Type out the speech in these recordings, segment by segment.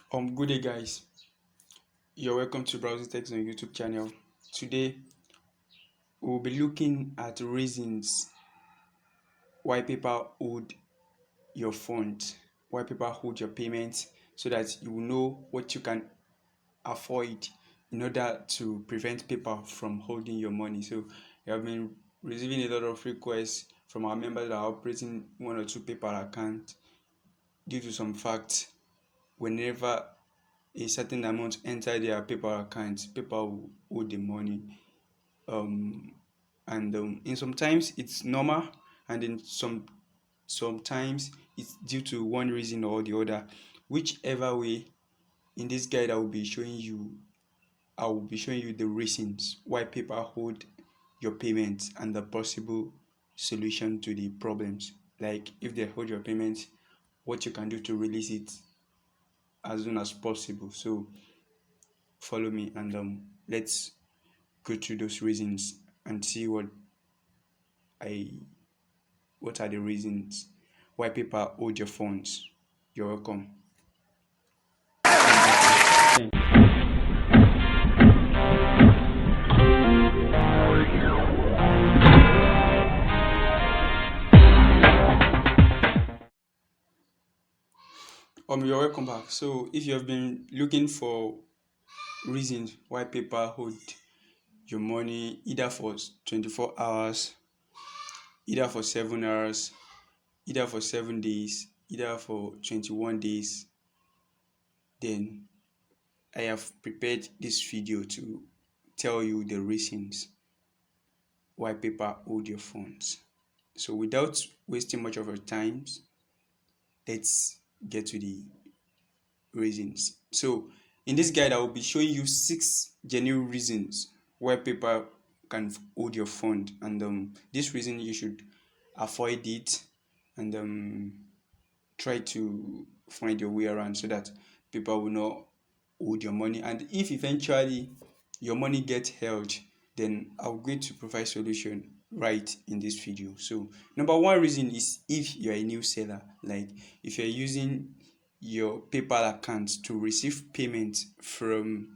Good day, guys. You're welcome to Browsing Text on YouTube channel. Today, we'll be looking at reasons why people hold your funds, why people hold your payments, so that you will know what you can avoid in order to prevent people from holding your money. So, we have been receiving a lot of requests from our members that are operating one or two PayPal accounts due to some facts. Whenever a certain amount enter their PayPal account, PayPal will hold the money. And in sometimes it's normal, and in sometimes it's due to one reason or the other. Whichever way, in this guide I will be showing you the reasons why people hold your payments and the possible solution to the problems. Like if they hold your payments, what you can do to release it as soon as possible. So follow me, and let's go through those reasons and see I what are the reasons why people hold your phones. You're welcome. You're welcome back. So if you have been looking for reasons why people hold your money either for 24 hours, either for 7 hours, either for 7 days, either for 21 days, then I have prepared this video to tell you the reasons why people hold your phones. So without wasting much of your time, let's get to the reasons. So in this guide, I will be showing you 6 genuine reasons why people can hold your fund, and this reason you should avoid it, and try to find your way around so that people will not hold your money. And if eventually your money gets held, then I'm going to provide solution right in this video. So number one reason is if you're a new seller, like if you're using your PayPal account to receive payment from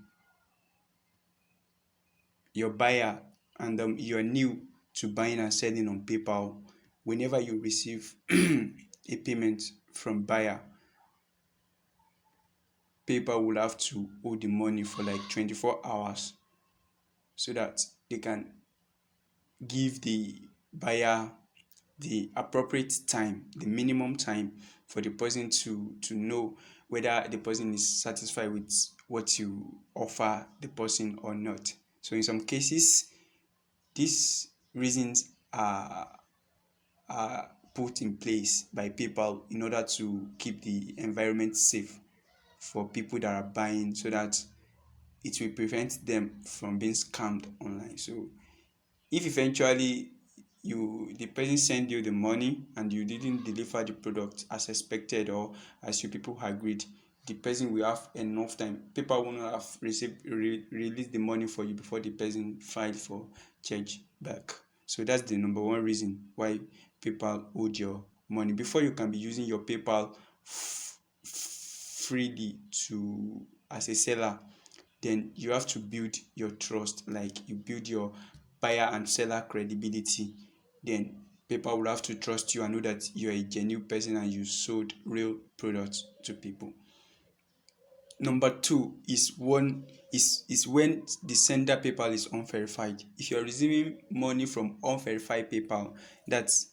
your buyer, and you're new to buying and selling on PayPal. Whenever you receive a payment from buyer, PayPal will have to hold the money for like 24 hours so that they can give the buyer the appropriate time, the minimum time for the person to know whether the person is satisfied with what you offer the person or not. So in some cases, these reasons are put in place by PayPal in order to keep the environment safe for people that are buying, so that it will prevent them from being scammed online. So if eventually the person send you the money and you didn't deliver the product as expected or as you people agreed, the person will have enough time. People will not have released the money for you before the person filed for charge back. So that's the number one reason why PayPal hold your money. Before you can be using your PayPal freely to as a seller, then you have to build your trust, like you build your buyer and seller credibility. Then people will have to trust you and know that you're a genuine person and you sold real products to people. Number two is when the sender PayPal is unverified. If you're receiving money from unverified PayPal, that's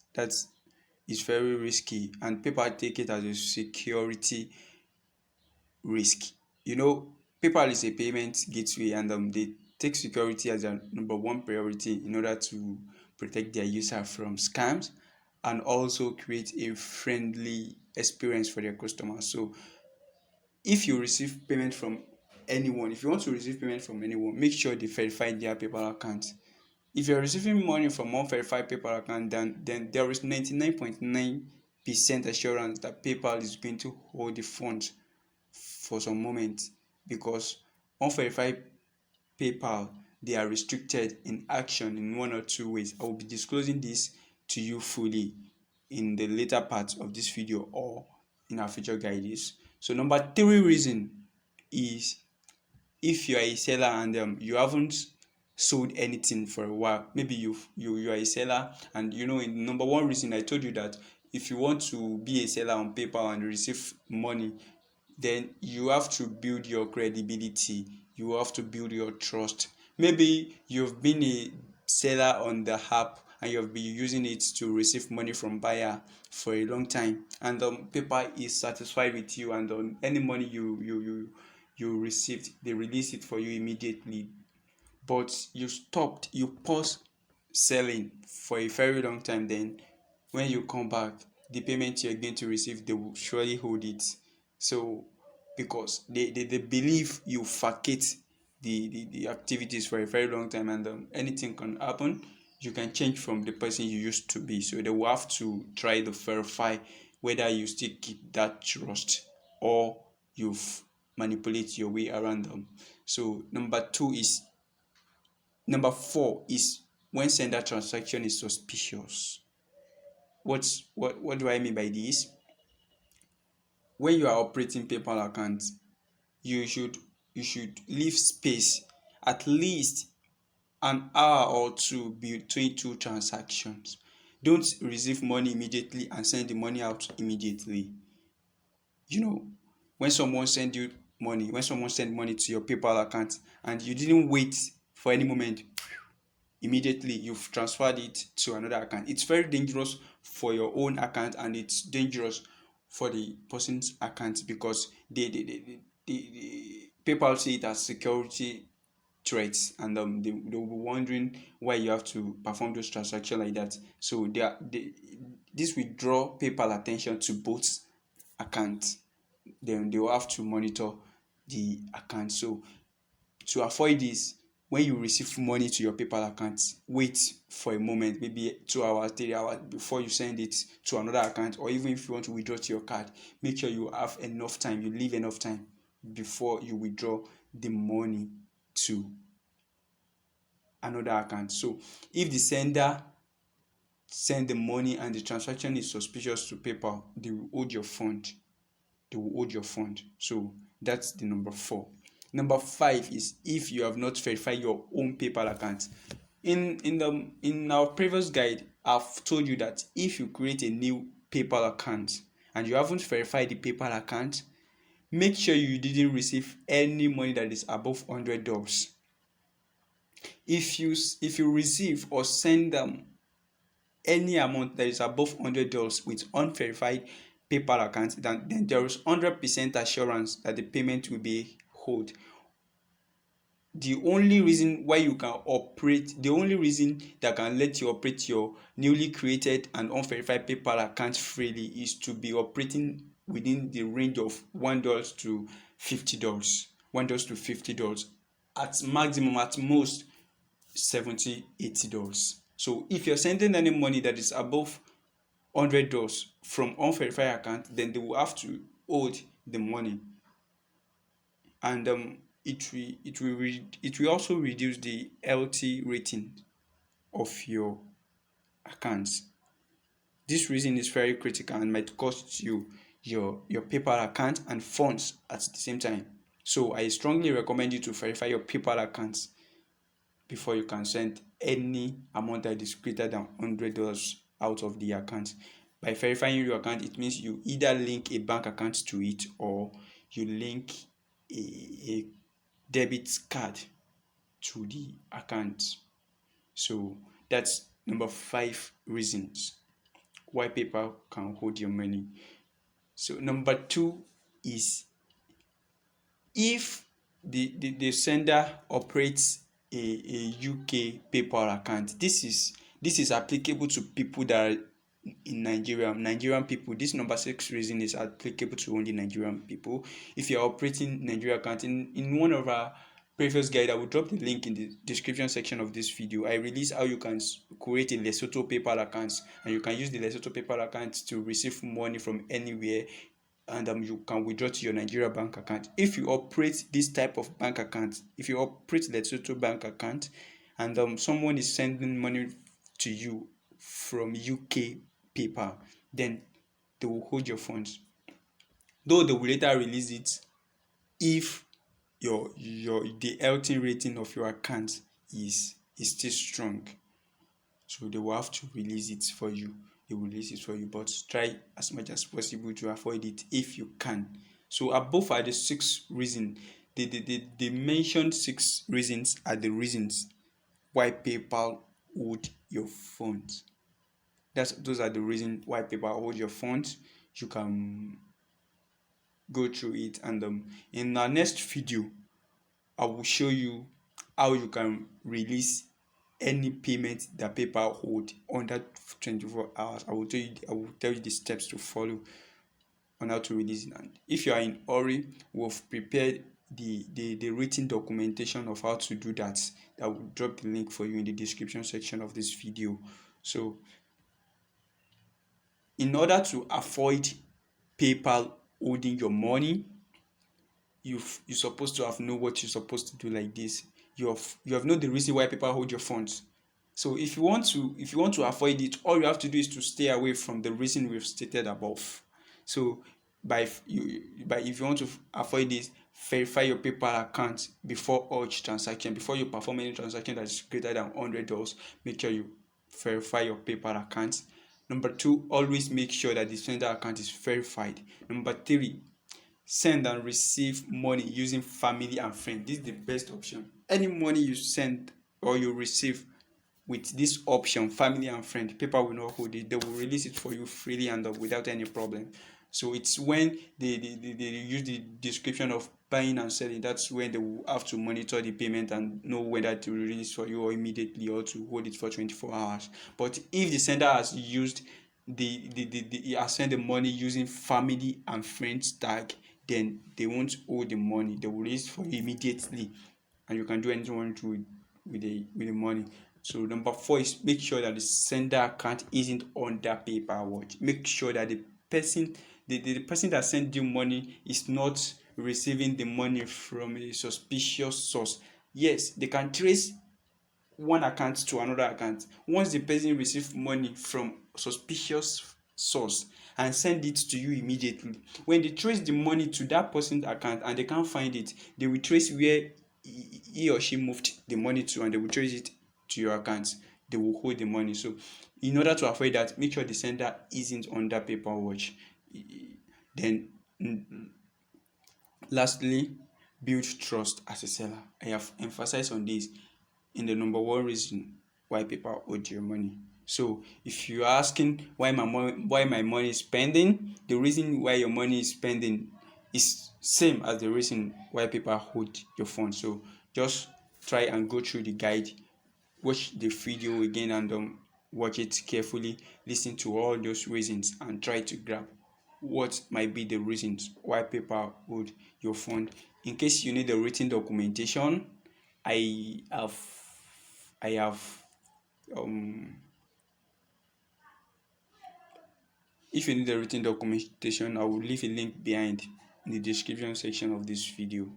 is very risky, and PayPal take it as a security risk. PayPal is a payment gateway, and they take security as a number one priority in order to protect their user from scams and also create a friendly experience for their customers. So if you receive payment from anyone, if you want to receive payment from anyone, make sure they verify their PayPal account. If you're receiving money from unverified PayPal account, then there is 99.9% assurance that PayPal is going to hold the funds for some moment, because unverified PayPal, they are restricted in action in one or two ways. I will be disclosing this to you fully in the later part of this video or in our future guides. So number three reason is if you are a seller and you haven't sold anything for a while. Maybe you are a seller, and in number one reason I told you that if you want to be a seller on PayPal and receive money, then you have to build your credibility, you have to build your trust. Maybe you've been a seller on the app and you've been using it to receive money from buyer for a long time, and PayPal is satisfied with you, and any money you received, they release it for you immediately. But you pause selling for a very long time. Then when you come back, the payment you're going to receive, they will surely hold it. So because they believe you facade the activities for a very long time, and anything can happen. You can change from the person you used to be, so they will have to try to verify whether you still keep that trust or you've manipulate your way around them. So number four is when sender transaction is suspicious. What do I mean by this? When you are operating PayPal accounts, you should leave space, at least an hour or two between two transactions. Don't receive money immediately and send the money out immediately. When someone send money to your PayPal account and you didn't wait for any moment, immediately you've transferred it to another account. It's very dangerous for your own account, and it's dangerous for the person's account, because the PayPal see it as security threats, and they will be wondering why you have to perform those transactions like that. So this will draw PayPal attention to both accounts. Then they will have to monitor the account. So to avoid this, when you receive money to your PayPal account, wait for a moment, maybe 2 hours, 3 hours before you send it to another account, or even if you want to withdraw to your card, make sure you have enough time, you leave enough time before you withdraw the money to another account. So if the sender send the money and the transaction is suspicious to PayPal, they will hold your fund. So that's the number four. Number five is if you have not verified your own PayPal account. In our previous guide, I've told you that if you create a new PayPal account and you haven't verified the PayPal account, make sure you didn't receive any money that is above $100. If you receive or send them any amount that is above $100 with unverified PayPal account, then there is 100% assurance that the payment will be held. The only reason that can let you operate your newly created and unverified PayPal account freely is to be operating within the range of $1 to $50. At maximum, at most, $70, $80. So if you're sending any money that is above $100 from unverified account, then they will have to hold the money, and it will also reduce the LT rating of your accounts. This reason is very critical and might cost you your PayPal account and funds at the same time. So I strongly recommend you to verify your PayPal accounts before you can send any amount that is greater than $100 out of the account. By verifying your account, it means you either link a bank account to it, or you link a debit card to the account. So that's number 5 reasons why PayPal can hold your money. So number 2 is if the sender operates a UK PayPal account. This is applicable to people that are in Nigerian people. This number 6 reason is applicable to only Nigerian people. If you are operating Nigeria account, in one of our previous guide, I will drop the link in the description section of this video. I release how you can create a Lesotho PayPal account, and you can use the Lesotho PayPal account to receive money from anywhere, and you can withdraw to your Nigeria bank account. If you operate this type of bank account, if you operate Lesotho bank account, and someone is sending money to you from UK PayPal, then they will hold your funds, though they will later release it if the healthy rating of your account is still strong. So they will have to release it for you. They will release it for you, but try as much as possible to avoid it if you can. So above are the 6 reasons. They mentioned 6 reasons are the reasons why PayPal hold your funds. Those are the reasons why PayPal hold your funds. You can go through it, and in our next video I will show you how you can release any payment that PayPal hold under 24 hours. I will tell you the steps to follow on how to release it. And if you are in hurry, we've prepared the written documentation of how to do that. I will drop the link for you in the description section of this video. So in order to avoid PayPal holding your money, you're supposed to have know what you're supposed to do like this. You have known the reason why people hold your funds. So if you want to avoid it, all you have to do is to stay away from the reason we've stated above. So if you want to avoid this, verify your PayPal account before each transaction. Before you perform any transaction that is greater than $100, make sure you verify your PayPal account. Number 2, always make sure that the sender account is verified. Number 3, send and receive money using family and friends. This is the best option. Any money you send or you receive with this option, family and friend, PayPal will not hold it. They will release it for you freely and without any problem. So it's when they use the description of buying and selling, that's when they will have to monitor the payment and know whether to release for you or immediately or to hold it for 24 hours. But if the sender has used has sent the money using family and friends tag, then they won't hold the money. They will release for you immediately, and you can do anything you want to with the money. So number 4 is make sure that the sender account isn't under PayPal watch. Make sure that the person that sent you money is not receiving the money from a suspicious source. Yes, they can trace one account to another account. Once the person receives money from suspicious source and send it to you immediately, when they trace the money to that person's account and they can't find it, they will trace where he or she moved the money to, and they will trace it to your account. They will hold the money. So in order to avoid that, make sure the sender isn't under PayPal watch. Then lastly, build trust as a seller. I have emphasized on this in the number 1 reason why people owe your money. So if you're asking why my money is spending, the reason why your money is spending is same as the reason why people hold your phone. So just try and go through the guide, watch the video again, and watch it carefully, listen to all those reasons and try to grab what might be the reasons why PayPal hold your fund. In case you need the written documentation, I have if you need the written documentation, I will leave a link behind in the description section of this video.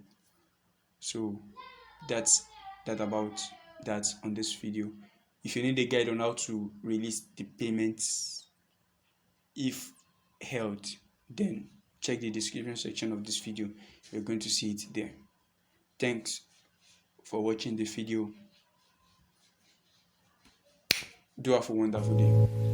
So that's about that on this video. If you need a guide on how to release the payments if held, then check the description section of this video. You're going to see it there. Thanks for watching the video. Do have a wonderful day.